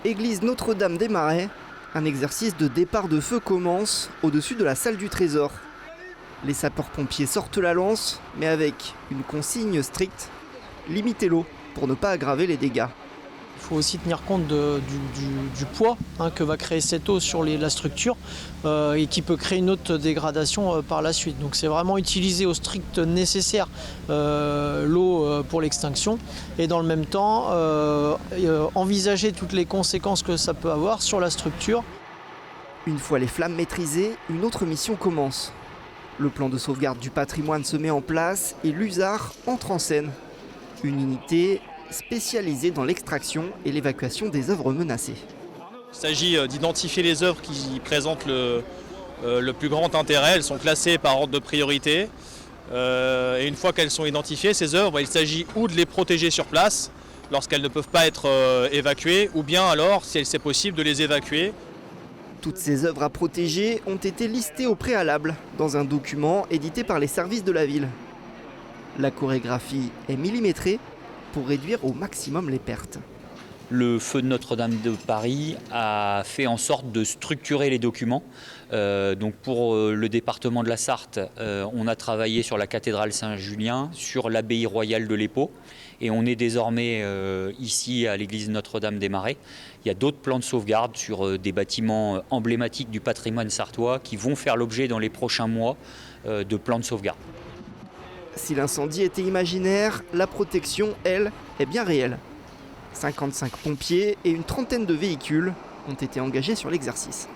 Église Notre-Dame des Marais, un exercice de départ de feu commence au-dessus de la salle du Trésor. Les sapeurs-pompiers sortent la lance, mais avec une consigne stricte, limiter l'eau pour ne pas aggraver les dégâts. Il faut aussi tenir compte du poids que va créer cette eau sur la structure et qui peut créer une autre dégradation par la suite. Donc c'est vraiment utiliser au strict nécessaire l'eau pour l'extinction et dans le même temps envisager toutes les conséquences que ça peut avoir sur la structure. Une fois les flammes maîtrisées, une autre mission commence. Le plan de sauvegarde du patrimoine se met en place et l'USAR entre en scène. Une unité spécialisée dans l'extraction et l'évacuation des œuvres menacées. Il s'agit d'identifier les œuvres qui présentent le plus grand intérêt. Elles sont classées par ordre de priorité. Et une fois qu'elles sont identifiées, ces œuvres, il s'agit ou de les protéger sur place lorsqu'elles ne peuvent pas être évacuées, ou bien alors, si c'est possible, de les évacuer. Toutes ces œuvres à protéger ont été listées au préalable dans un document édité par les services de la ville. La chorégraphie est millimétrée pour réduire au maximum les pertes. Le feu de Notre-Dame de Paris a fait en sorte de structurer les documents. Donc pour le département de la Sarthe, on a travaillé sur la cathédrale Saint-Julien, sur l'abbaye royale de l'Épau. Et on est désormais ici à l'église Notre-Dame des Marais. Il y a d'autres plans de sauvegarde sur des bâtiments emblématiques du patrimoine sartois qui vont faire l'objet dans les prochains mois de plans de sauvegarde. Si l'incendie était imaginaire, la protection, elle, est bien réelle. 55 pompiers et une trentaine de véhicules ont été engagés sur l'exercice.